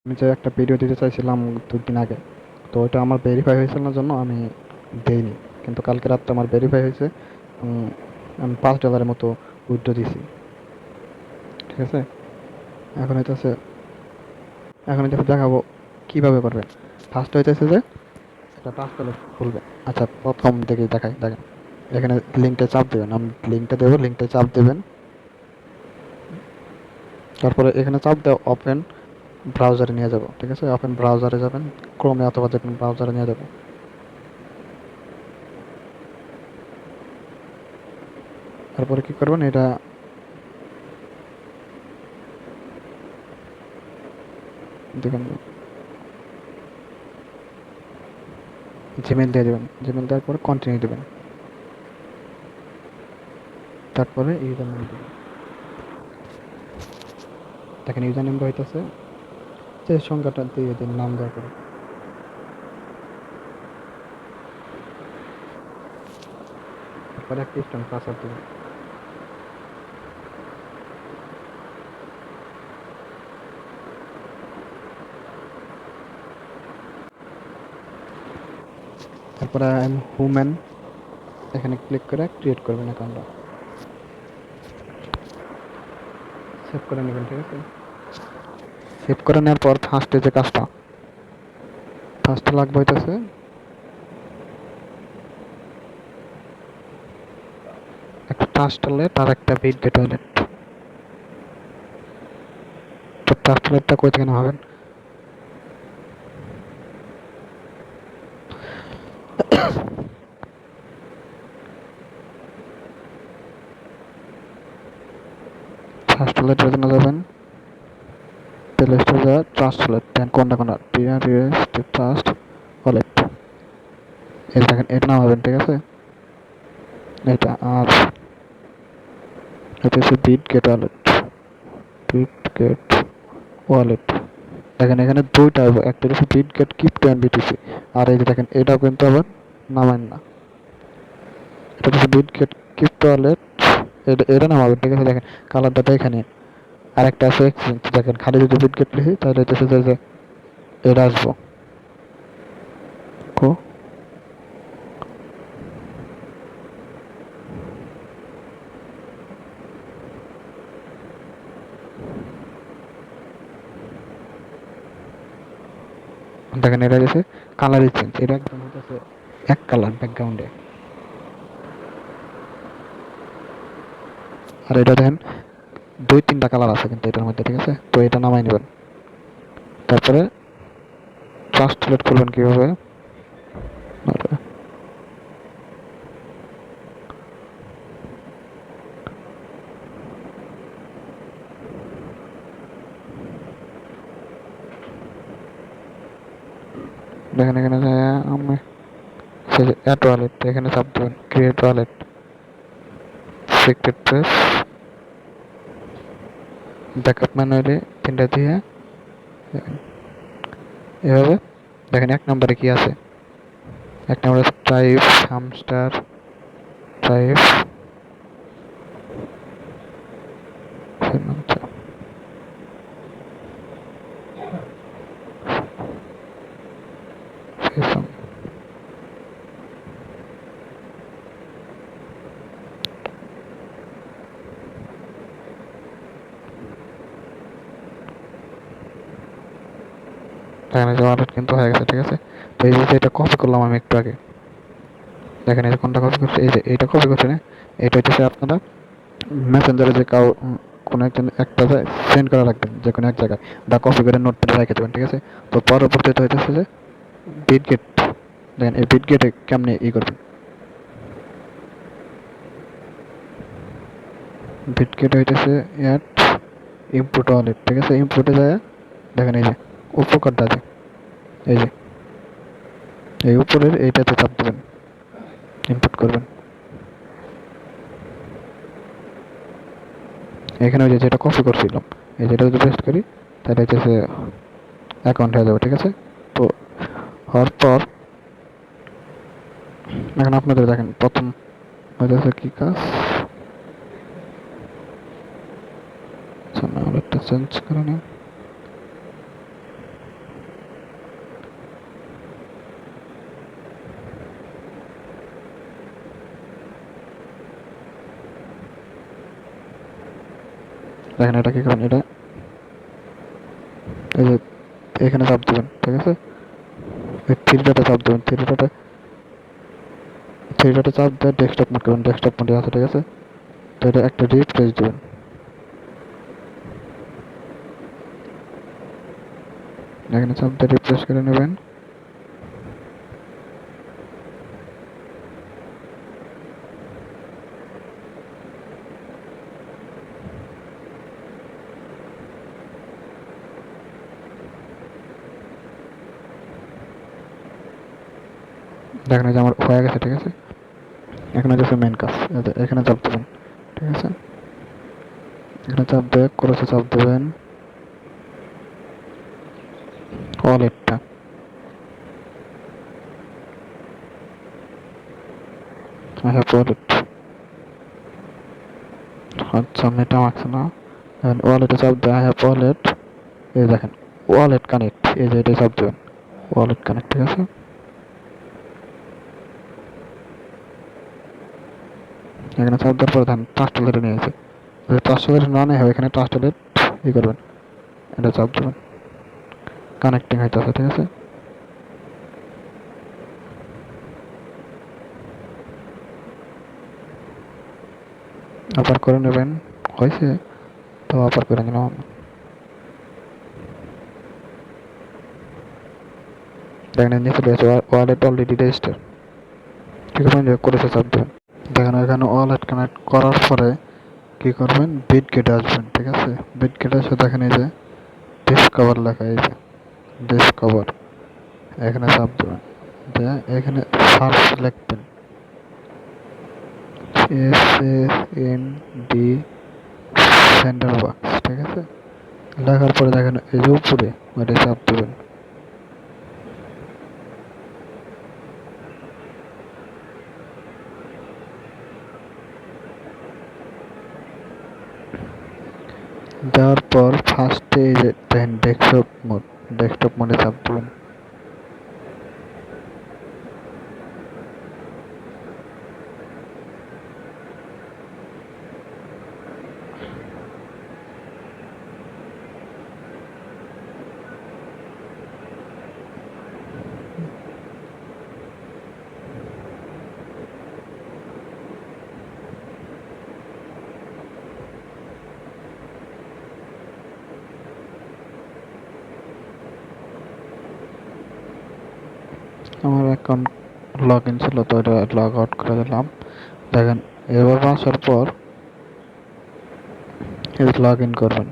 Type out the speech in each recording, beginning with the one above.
আমি যে একটা ভিডিও দিতে চাইছিলাম 2 দিন আগে, তো ওইটা আমার ভেরিফাই হয়েছিল না জন্য আমি দেইনি। কিন্তু কালকে রাত্রে আমার ভেরিফাই হয়েছে। উম, আমি $5 মতো উইথড্র দিছি। ঠিক আছে। এখন হইতেছে এখন হইতেছে দেখাবো কিভাবে করবেন। ফার্স্ট হইতেছে যে এটা ট্রাস্ট খুলবে। আচ্ছা, প্রথম থেকে দেখাই, দেখেন। এখানে লিঙ্কটা চাপ দেবেন, আমি লিঙ্কটা দেবো, লিঙ্কটা চাপ দেবেন। তারপরে এখানে চাপ দেওয়া ওপেন ব্রাউজারে নিয়ে যাব। ঠিক আছে, ওপেন ব্রাউজারে যাবেন, ক্রোমে অথবা যে কোনো ব্রাউজারে নিয়ে যাব। তারপরে কি করবেন, এটা দেখেন, জিমেল দিয়ে দেবেন। জিমেল দেওয়ার পরে কন্টিনিউ দেবেন। তারপরে ইউজার নেম দেবেন। দেখেন ইউজার নেমটা হইতেছে যে সংখ্যাটা দিয়ে দিন, নাম দেওয়ার পরে। তারপরে একটা স্ট্রং পাসওয়ার্ড দেবেন। তারপরে আই এম হুম্যান, এখানে ক্লিক করে ক্রিয়েট করবেন অ্যাকাউন্টটা। সেভ করে নেবেন। ঠিক আছে, সেভ করে নেওয়ার পর ফার্স্টে যে কাজটা, ফার্স্টে লাগবে হইতেছে একটা ট্রাস্ট ওয়ালেট আর একটা বিটগেট ওয়ালেট। তো ট্রাস্ট ওয়ালেটটা কই থেকে নেওয়া হবেন? ট্রাস্ট ওয়ালেটের জন্য যাবেন প্লে স্টোরে, যা ট্রাস্ট ওয়ালেট দেন, কোনটা কোনটা ট্রাস্ট ওয়ালেট, এই দেখেন এটা নামাবেন। ঠিক আছে, এটা। আর এটা হচ্ছে বিটগেট ওয়ালেট। বিটগেট ওয়ালেট, দেখেন এখানে দুইটা হবে, একটা হচ্ছে বিটগেট ক্রিপ্টো এন্ড বিটিসি। আর এই যে দেখেন এটাও কিন্তু আবার নামাইন না, এটা হচ্ছে বিটগেট ক্রিপ্টো ওয়ালেট। এটা নামাবেন। ঠিক আছে, দেখেন কালারটা তো এখানে। আর একটা আছে এক্সচেঞ্জ, দেখেন খালি যদি বিটগেট লিখি তাহলে হচ্ছে যে এটা আসবো। কো দেখেন এটা হচ্ছে কালার চেঞ্জ, এটা একদম হচ্ছে এক কালার ব্যাকগ্রাউন্ডে। আর এটা দেখেন 2-3টা কালার আছে কিন্তু এটার মধ্যে। ঠিক আছে, তো এটা নামাই নেবেন। তারপরে ট্রাস্ট ওয়ালেট খুলবেন কিভাবে, দেখেন এখানে আমি অ্যাড ওয়ালেট, এখানে চাপ দেবেন, create wallet, secret press, backup manually, তিনটা দিয়ে দেখেন এভাবে। দেখেন এক নম্বরে কি আছে, এক নম্বরে টাইপ হামস্টার, টাইপ দেখেন এই যে ওয়ালেট কিন্তু হয়ে গেছে। ঠিক আছে, তো এই যে এটা কপি করলাম আমি একটু আগে, দেখেন এই যে কোনটা কপি করছে, এই যে এইটা কপি করছে না, এটা হচ্ছে আপনারা মেসেঞ্জারে যে কাউ কোনো একজন একটা সেন্ড করা রাখবেন যে কোনো এক জায়গায়, বা কপি করে নোটপ্যাডে রেখে দেবেন। ঠিক আছে, তো পরবর্তীতে হইতেছে যে বিটগেট, দেখেন এই বিটগেটে কেমনে করবেন। বিটগেট হইতেছে অ্যাড ইম্পোর্ট ওয়ালেট। ঠিক আছে, ইম্পোর্টে যায়, দেখেন এই যে উপকারটা আছে, এই যে এই উপরের এইটাতে চাপ দেবেন, ইম্পোর্ট করবেন। এখানে ওই যে যেটা কপি করছিলাম, এই যেটা যদি পেস্ট করি তাহলে হচ্ছে অ্যাকাউন্ট হয়ে যাবে। ঠিক আছে, তো হওয়ার পর এখন আপনাদের দেখেন প্রথম হইতেছে কি কাজ, ওয়ালেটটা চেঞ্জ করে নিন। দেখেন এটা কি করবেন, এটা এই যে এখানে চাপ দেবেন, ঠিক আছে? এই থ্রি চাপ দেবেন, থ্রি চাপ দিয়ে ডেস্কটপ মোড করবেন, ডেস্কটপ মোডে আছে, ঠিক আছে? তো এটা একটা রিফ্রেশ দেবেন, এখানে চাপ দিয়ে রিফ্রেশ করে নেবেন। দেখেন এই যে আমার হয়ে গেছে, ঠিক আছে? এখানে হচ্ছে মেন কাজ, এখানে চাপ দেবেন, ঠিক আছে? এখানে চাপ দিয়ে ক্রসে চাপ দেবেন, ওয়ালেটটা, হ্যাঁ ওয়ালেট, আচ্ছা মেটা মার্কস না, ওয়ালেটে চাপ দেওয়া, হ্যাঁ ওয়ালেট, এই দেখেন ওয়ালেট কানেক্ট, এই যে এটা চাপ দেবেন, ওয়ালেট কানেক্ট, ঠিক আছে? এখানে চাপ দেওয়ার পরে ধান ট্রাস্টলেট নিয়ে আছে, যদি ট্রাস্টলেট না নেয় হয় এখানে ট্রাস্টলেট ই করবেন, এটা চাপ দেবেন, কানেক্টিং হইতেছে, ঠিক আছে? আবার করে নেবেন, হয়েছে তো আবার করে নিলাম। দেখেন নিচে রয়েছে ওয়ালেট অলরেডি রেজিস্টার, ঠিক আছে? করেছে চাপ দেবেন, দেখেন এখানে ওয়ালেট কানেক্ট করার পরে কি করবেন, বিট গেটে আসবেন, ঠিক আছে? বিট গেটে এসে দেখেন এই যে ডিসকভার লেখা, এই যে ডিসকভার, এখানে চাপ দেবেন, দিয়ে এখানে সার্চ লিখবেন, SSND সেন্টার বক্স, ঠিক আছে? লেখার পরে দেখেন এই যে উপরে ওইটা চাপ দেবেন, দেওয়ার পর ফার্স্টে এই যে দেখেন ডেস্কটপ মোডে চাপ দেবেন, আমার অ্যাকাউন্ট লগ ইন ছিল তো এটা লগ আউট করে দিলাম। দেখেন এভাবে আসার পর লগ ইন করবেন,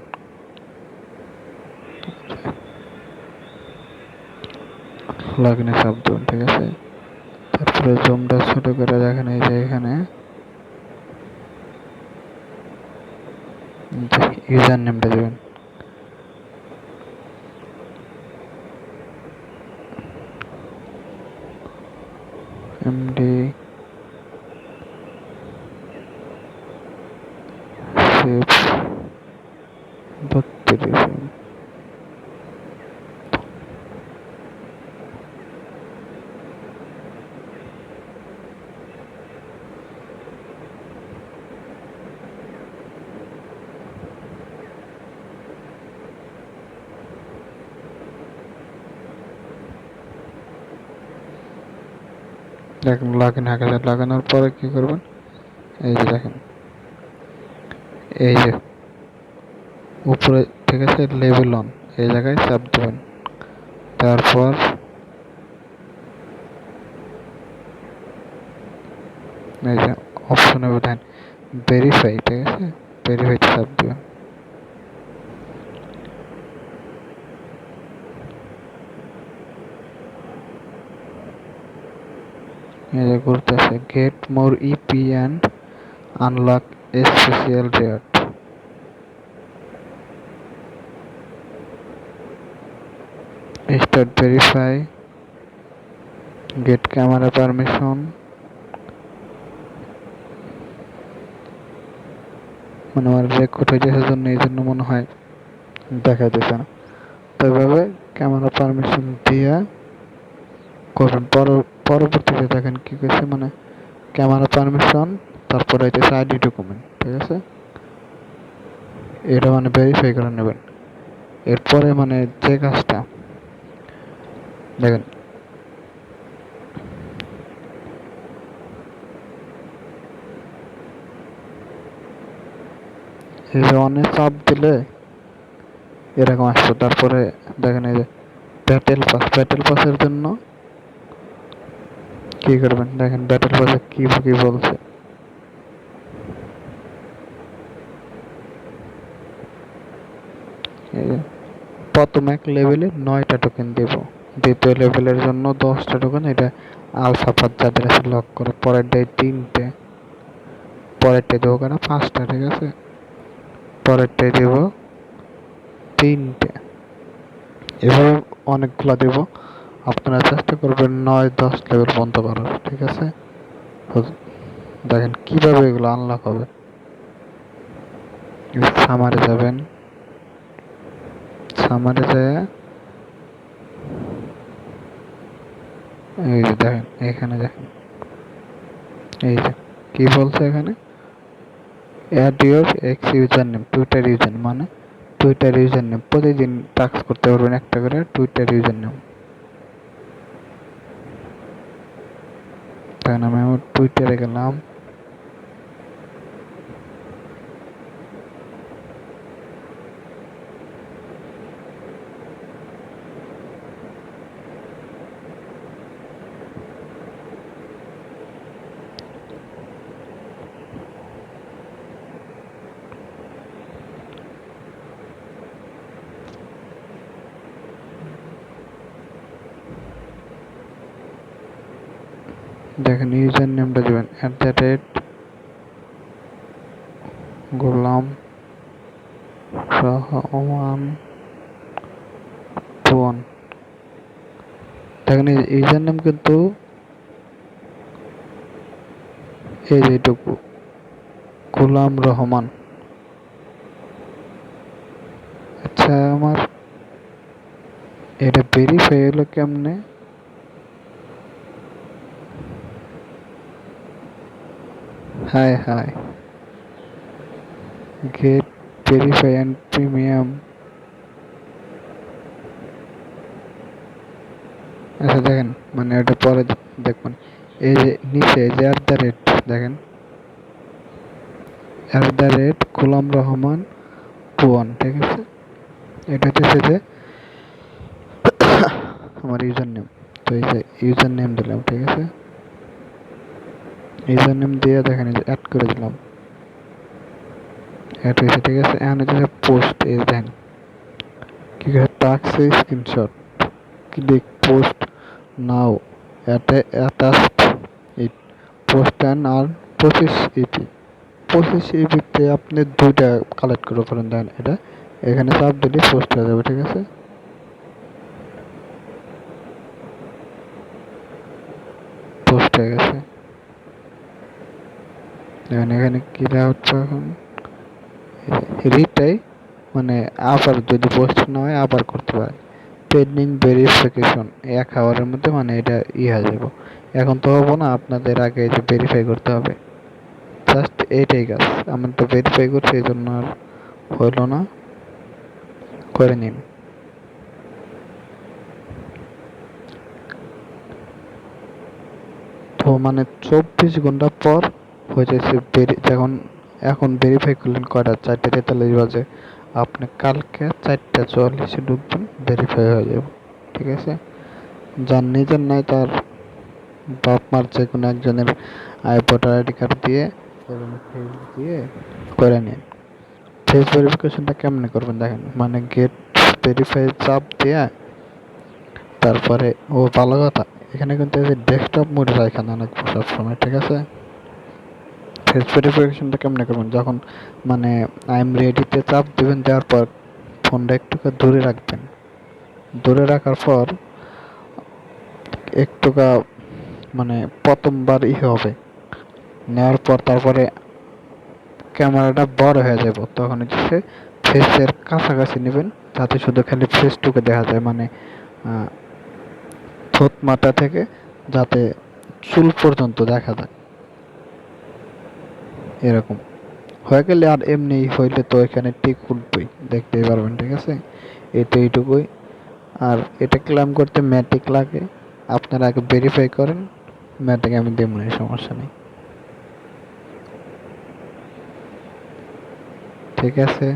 লগ ইনে চাপ দেবেন, ঠিক আছে? তারপরে জুমটা ছোট করে দেখেন এই যে এখানে ইউজার নেমটা দেবেন, MD সেভ 32, দেখেন লগ ইন হয়ে গেছে। লাগানোর পরে কি করবেন, এই যে দেখেন এই যে উপরে, ঠিক আছে? লেভেল অন এই জায়গায় চাপ দেবেন, তারপর এই যে অপশনে দেন ভেরিফাই, ঠিক আছে? ভেরিফাইতে চাপ দেবেন, এই যে ঘুরতেছে get more EP and unlock special rare, start verify, get camera permission, মানে আমার রেকর্ড হয়ে যাওয়ার জন্য এই জন্য মনে হয় দেখা যাচ্ছে না। তো এভাবে ক্যামেরা পারমিশন দিয়ে করবেন। পরবর্তীতে দেখেন কি কইছে, মানে ক্যামেরা পারমিশন, তারপরে হইতেছে আইডি ডকুমেন্ট, ঠিক আছে? এটা মানে ভেরিফাই করে নেবেন। এরপরে মানে যে কাজটা দেখেন, এই যে অনেক চাপ দিলে এরকম আসবে। তারপরে দেখেন এই যে ব্যাটেল পাসের জন্য কি করবেন, দেখেন ব্যাটেল পাসে কি কি বলছে। এই যে প্রথম এক লেভেলে 9টা টোকেন দেব, দ্বিতীয় লেভেলের জন্য 10টা টোকেন, এটা আলফা পাস যাদের আছে লক করে, পরের ডে 3টে, পরেরটায় দেবো কেন 5টা, ঠিক আছে, পরেরটায় দেব 3টে, এভাবে অনেকগুলা দেব। আপনারা চেষ্টা করবেন 9-10 লেভেল বন্ধ করার, ঠিক আছে। তো দেখেন কিভাবে এগুলো আনলক হবে। সামারে যাবেন, সামারে যায় এই যে দেখেন এখানে দেখেন এই যে কি বলছে এখানে, add your X user name, Twitter user মানে টুইটার ইউজার নেম প্রতিদিন টাস্ক করতে পারবেন একটা করে টুইটার ইউজার নেম। তখন আমি আমার টুইটারে গেলাম, দেখেন ইউজার নেমটা দেবেন @গোলাম রহমান ভুবন। দেখেন এই ইউজার নেম কিন্তু এই যে এইটুকু গোলাম রহমান। আচ্ছা আমার এটা ভেরিফাই হলো কেমনে? Hi hi, get verify and premium. আচ্ছা দেখেন মানে ওটা পরে দেখবেন, এই যে নিচে যে দেখেন গোলাম রহমান ভুবন, ঠিক আছে, এটা হচ্ছে যে আমার ইউজার নেম। তো এই যে ইউজার নেম দিলাম, ঠিক আছে, ইউজার নেম দিয়ে দেখেন এই যে অ্যাড করে দিলাম, অ্যাড হয়েছে, ঠিক আছে। এখন হচ্ছে পোস্ট, এই দেখেন কি করে tasks screenshot, click post now attached it, post and earn 25 EP. 25 ইপিতে আপনি 2টা কালেক্ট করে পারেন। দেখেন এটা এখানে চাপ দিলে পোস্ট হয়ে যাবে, ঠিক আছে, পোস্ট হয়ে গেছে। দেখেন এখানে কি দেওয়া হচ্ছে এখন রিটাই, মানে আবার যদি পোস্ট না হয় আবার করতে পারে। পেন্ডিং ভেরিফিকেশন 1 আওয়ারের মধ্যে মানে এটা হয়ে যাবে। এখন তো হবো না, আপনাদের আগে যে ভেরিফাই করতে হবে, জাস্ট এইটাই কাজ। আমি তো ভেরিফাই করছি এই জন্য আর হইলো না, করে নিন। তো মানে 24 ঘন্টা পর হয়ে যাচ্ছে যখন এখন ভেরিফাই করলেন কয়টা, 4:43 বাজে, আপনি কালকে 4:44 ঢুকবেন, ভেরিফাই হয়ে যাবে, ঠিক আছে। যার নিজের নাই তার বাপ মার যে কোনো একজনের ভোটার আইডি কার্ড দিয়ে এবং ফেস দিয়ে করে নিন। ফেস ভেরিফিকেশনটা কেমনে করবেন দেখেন, মানে গেট ভেরিফাই চাপ দিয়ে তারপরে ও ভালো কথা, এখানে কিন্তু এই যে ডেস্কটপ মোডে রাখা অনেক সবসময়, ঠিক আছে। ফেস ভেরিফিকেশনটা কেমনে করবেন, যখন মানে আই এম রেডিতে চাপ দিবেন, দেওয়ার পর ফোনটা একটু দূরে রাখবেন, দূরে রাখার পর একটু মানে প্রথমবার হবে নেওয়ার পর তারপরে ক্যামেরাটা বড় হয়ে যাবে, তখন হচ্ছে ফেসের কাছাকাছি নেবেন, যাতে শুধু খালি ফেসটুকু দেখা যায়, মানে ঠোঁট মাথা থেকে যাতে চুল পর্যন্ত দেখা যায়, এরকম হয়ে গেলে আর এমনি হইলে তো এখানে টিক উঠবেই, দেখতেই পারবেন। ঠিক আছে, এই তো এইটুকুই। আর এটা ক্লেম করতে ম্যাটিক লাগে, আপনারা আগে ভেরিফাই করেন। ম্যাটিক আমি দেবো না, সমস্যা নেই। ঠিক আছে।